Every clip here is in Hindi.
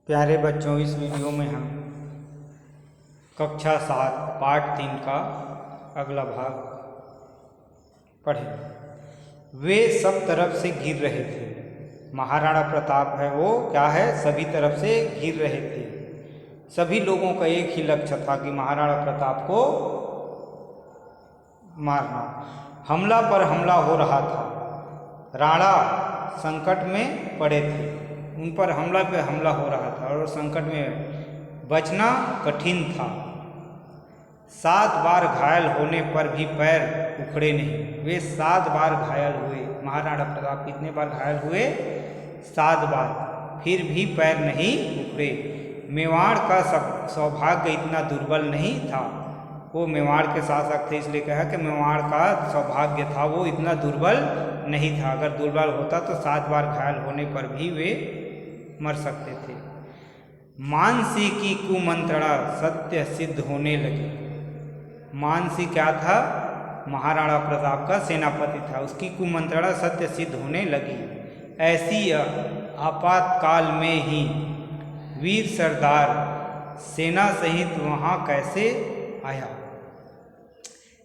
प्यारे बच्चों, इस वीडियो में हम कक्षा 7 पाठ 3 का अगला भाग पढ़ेंगे। वे सब तरफ से घिर रहे थे। महाराणा प्रताप है वो क्या है, सभी तरफ से घिर रहे थे। सभी लोगों का एक ही लक्ष्य था कि महाराणा प्रताप को मारना। हमला पर हमला हो रहा था। राणा संकट में पड़े थे, उन पर हमला पे हमला हो रहा था और संकट में बचना कठिन था। 7 बार घायल होने पर भी पैर उखड़े नहीं। वे 7 बार घायल हुए। महाराणा प्रताप कितने बार घायल हुए? 7 बार, फिर भी पैर नहीं उखड़े। मेवाड़ का सौभाग्य इतना दुर्बल नहीं था। वो मेवाड़ के शासक थे, इसलिए कहा कि मेवाड़ का सौभाग्य था, वो इतना दुर्बल नहीं था। अगर दुर्बल होता तो 7 बार घायल होने पर भी वे मर सकते थे। मानसी की कुमंत्रणा सत्य सिद्ध होने लगी। मानसी क्या था? महाराणा प्रताप का सेनापति था। उसकी कुमंत्रणा सत्य सिद्ध होने लगी। ऐसी आपातकाल में ही वीर सरदार सेना सहित वहां कैसे आया?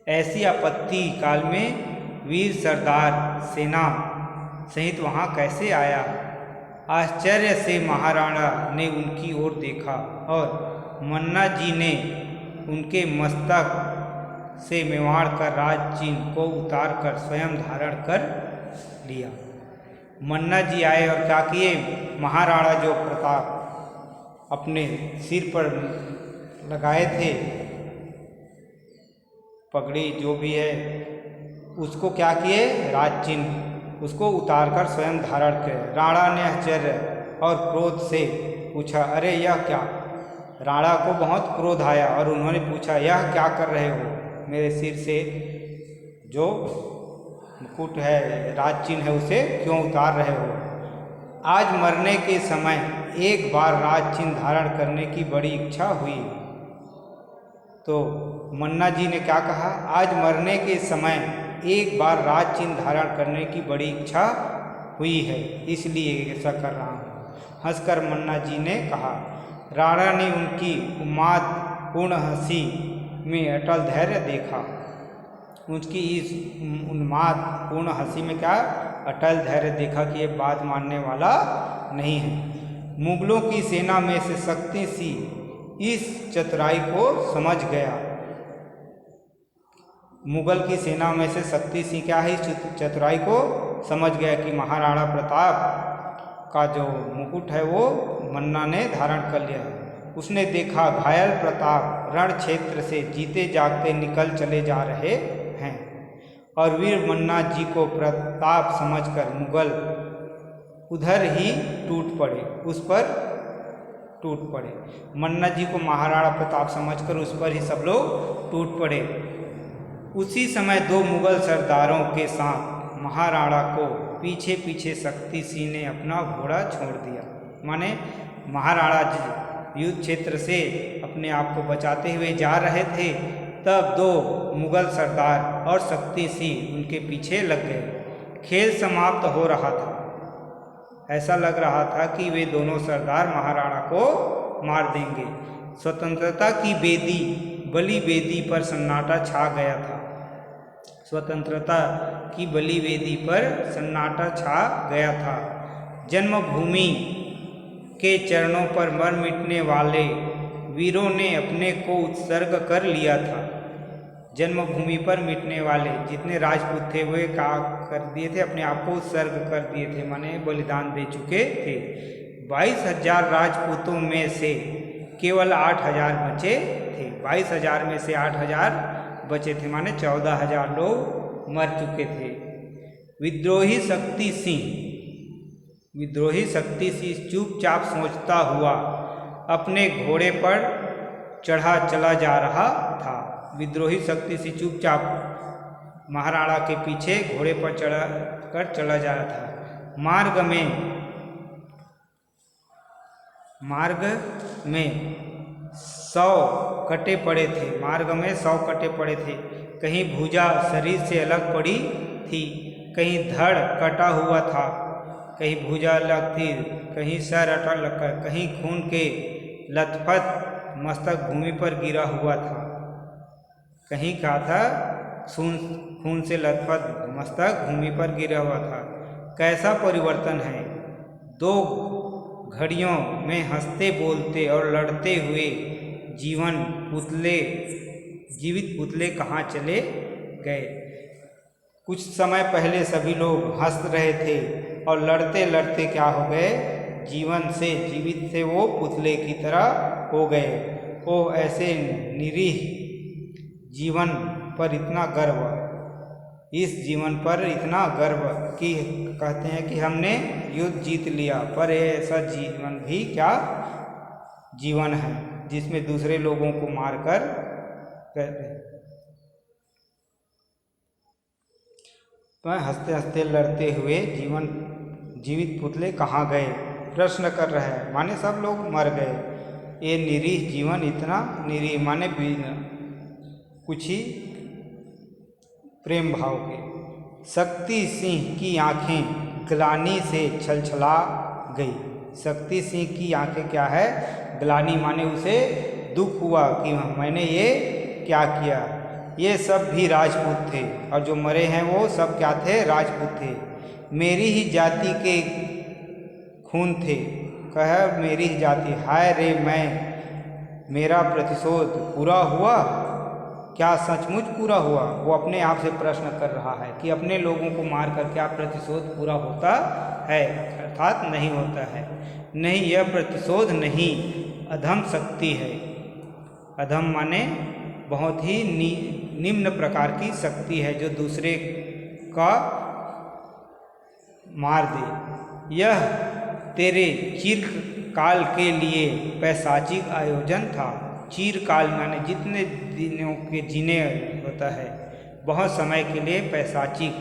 ऐसी आपत्ति काल में वीर सरदार सेना सहित वहां कैसे आया? आश्चर्य से महाराणा ने उनकी ओर देखा और मन्ना जी ने उनके मस्तक से मेवाड़ का राज चिन्ह को उतार कर स्वयं धारण कर लिया। मन्ना जी आए और क्या किए? महाराणा जो प्रताप अपने सिर पर लगाए थे, पगड़ी जो भी है, उसको क्या किए? राज चिन्ह, उसको उतारकर स्वयं धारण किए। राणा ने आश्चर्य और क्रोध से पूछा, अरे यह क्या? राणा को बहुत क्रोध आया और उन्होंने पूछा, यह क्या कर रहे हो? मेरे सिर से जो मुकुट है, राज चिन्ह है, उसे क्यों उतार रहे हो? आज मरने के समय एक बार राज चिन्ह धारण करने की बड़ी इच्छा हुई। तो मन्ना जी ने क्या कहा? आज मरने के समय एक बार राज चिन्ह धारण करने की बड़ी इच्छा हुई है, इसलिए ऐसा कर रहा हूँ। हंसकर मन्ना जी ने कहा। राणा ने उनकी उन्माद पूर्ण हंसी में अटल धैर्य देखा। उसकी इस उन्माद पूर्ण हंसी में क्या अटल धैर्य देखा कि ये बात मानने वाला नहीं है। मुगलों की सेना में से शक्ति सी इस चतुराई को समझ गया। मुगल की सेना में से शक्ति सिंह क्या है, इस चतुराई को समझ गया कि महाराणा प्रताप का जो मुकुट है वो मन्ना ने धारण कर लिया है। उसने देखा घायल प्रताप रण क्षेत्र से जीते जागते निकल चले जा रहे हैं और वीर मन्ना जी को प्रताप समझकर मुगल उधर ही टूट पड़े, उस पर टूट पड़े। मन्ना जी को महाराणा प्रताप समझकर उस पर ही सब लोग टूट पड़े। उसी समय 2 मुगल सरदारों के साथ महाराणा को पीछे पीछे शक्ति सिंह ने अपना घोड़ा छोड़ दिया। माने महाराणा जी युद्ध क्षेत्र से अपने आप को बचाते हुए जा रहे थे, तब 2 मुगल सरदार और शक्ति सिंह उनके पीछे लग गए। खेल समाप्त हो रहा था। ऐसा लग रहा था कि वे दोनों सरदार महाराणा को मार देंगे। स्वतंत्रता की बेदी, बलि बेदी पर सन्नाटा छा गया था। स्वतंत्रता की बलि वेदी पर सन्नाटा छा गया था। जन्मभूमि के चरणों पर मर मिटने वाले वीरों ने अपने को उत्सर्ग कर लिया था। जन्मभूमि पर मिटने वाले जितने राजपूत थे वे क्या कर दिए थे? अपने आप को उत्सर्ग कर दिए थे, माने बलिदान दे चुके थे। 22,000 राजपूतों में से केवल 8,000 बचे थे। 22,000 में से 8,000 बचे थे, माने 14,000 लोग मर चुके थे। विद्रोही शक्ति सिंह चुपचाप सोचता हुआ अपने घोड़े पर चढ़ा चला जा रहा था। विद्रोही शक्ति सिंह चुपचाप महाराणा के पीछे घोड़े पर चला जा रहा था। मार्ग में 100 कटे पड़े थे। मार्ग में 100 कटे पड़े थे। कहीं भुजा शरीर से अलग पड़ी थी, कहीं धड़ कटा हुआ था, कहीं भुजा लगती, कहीं सर अटल लगकर, कहीं खून के लथपथ मस्तक भूमि पर गिरा हुआ था। कहीं क्या था? खून से लथपथ मस्तक भूमि पर गिरा हुआ था। कैसा परिवर्तन है! 2 घड़ियों में हंसते बोलते और लड़ते हुए जीवित पुतले कहाँ चले गए? कुछ समय पहले सभी लोग हंस रहे थे और लड़ते लड़ते क्या हो गए? जीवित से वो पुतले की तरह हो गए। ओह, ऐसे निरीह जीवन पर इतना गर्व, इस जीवन पर इतना गर्व कि कहते हैं कि हमने युद्ध जीत लिया, पर ऐसा जीवन भी क्या जीवन है जिसमें दूसरे लोगों को मारकर तो हंसते हंसते लड़ते हुए जीवित पुतले कहाँ गए? प्रश्न कर रहे हैं, माने सब लोग मर गए। ये निरीह जीवन, इतना निरीह माने कुछ ही प्रेम भाव के। शक्ति सिंह की आंखें ग्लानि से छलछला गई। शक्ति सिंह की आंखें क्या है? ग्लानि माने उसे दुख हुआ कि मैंने ये क्या किया। ये सब भी राजपूत थे और जो मरे हैं वो सब क्या थे? राजपूत थे। मेरी ही जाति के खून थे। कह मेरी ही जाति। हाय रे, मेरा प्रतिशोध पूरा हुआ? क्या सचमुच पूरा हुआ? वो अपने आप से प्रश्न कर रहा है कि अपने लोगों को मारकर क्या प्रतिशोध पूरा होता है? अर्थात नहीं होता है। नहीं, यह प्रतिशोध नहीं, अधम शक्ति है। अधम माने बहुत ही निम्न प्रकार की शक्ति है जो दूसरे का मार दे। यह तेरे चिरकाल के लिए पैशाचिक आयोजन था। चिरकाल माने जितने दिनों के जीने होता है, बहुत समय के लिए पैशाचिक,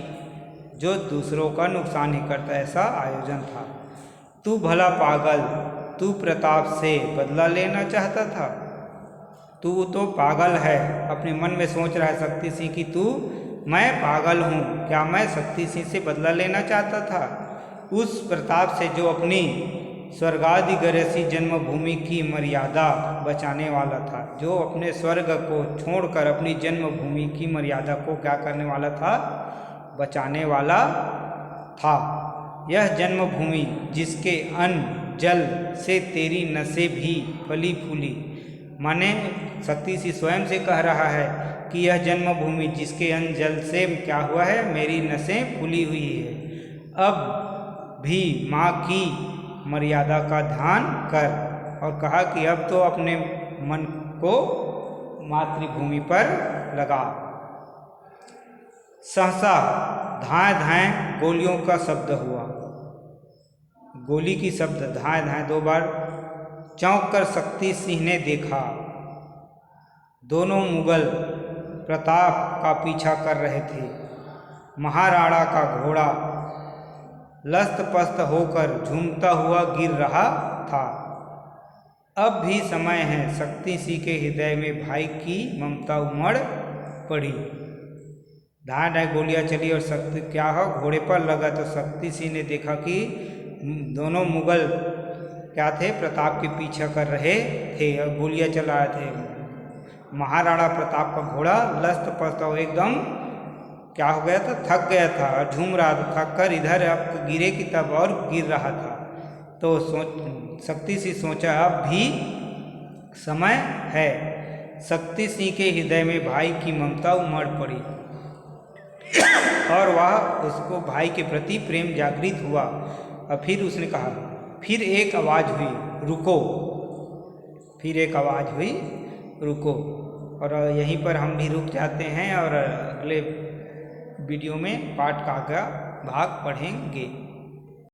जो दूसरों का नुकसान ही करता है, ऐसा आयोजन था। तू भला पागल, तू प्रताप से बदला लेना चाहता था। तू तो पागल है। अपने मन में सोच रहा है शक्ति सिंह कि मैं पागल हूँ। क्या मैं शक्ति सिंह से बदला लेना चाहता था? उस प्रताप से जो अपनी स्वर्गादि गरसी जन्मभूमि की मर्यादा बचाने वाला था, जो अपने स्वर्ग को छोड़कर अपनी जन्मभूमि की मर्यादा को क्या करने वाला था? बचाने वाला था। यह जन्मभूमि जिसके अन्न जल से तेरी नसें भी फली फूली, माने शक्ति सिंह स्वयं से कह रहा है कि यह जन्मभूमि जिसके अन्न जल से क्या हुआ है? मेरी नसें फूली हुई है। अब भी माँ की मर्यादा का ध्यान कर। और कहा कि अब तो अपने मन को मातृभूमि पर लगा। सहसा धाए धाए गोलियों का शब्द हुआ। गोली की शब्द धाए धाए 2 बार। चौंक कर शक्ति सिंह ने देखा, दोनों मुगल प्रताप का पीछा कर रहे थे। महाराणा का घोड़ा लस्त पस्त होकर झूमता हुआ गिर रहा था। अब भी समय है। शक्ति सिंह के हृदय में भाई की ममता उमड़ पड़ी। धाए धाए गोलियां चली और शक्ति क्या हो? घोड़े पर लगा। तो शक्ति सिंह ने देखा कि दोनों मुगल क्या थे? प्रताप के पीछा कर रहे थे और गोलियां चला रहे थे। महाराणा प्रताप का घोड़ा लस्त पस्त हो एकदम क्या हो गया था? थक गया था और झूम रहा था। थक कर इधर अब गिरे कि तब और गिर रहा था। तो शक्ति सिंह सोचा अब भी समय है। शक्ति सिंह के हृदय में भाई की ममता उमड़ पड़ी और वह उसको भाई के प्रति प्रेम जागृत हुआ। और फिर उसने कहा, फिर एक आवाज़ हुई, रुको। फिर एक आवाज़ हुई, रुको। और यहीं पर हम भी रुक जाते हैं और अगले वीडियो में पाठ का आगे भाग पढ़ेंगे।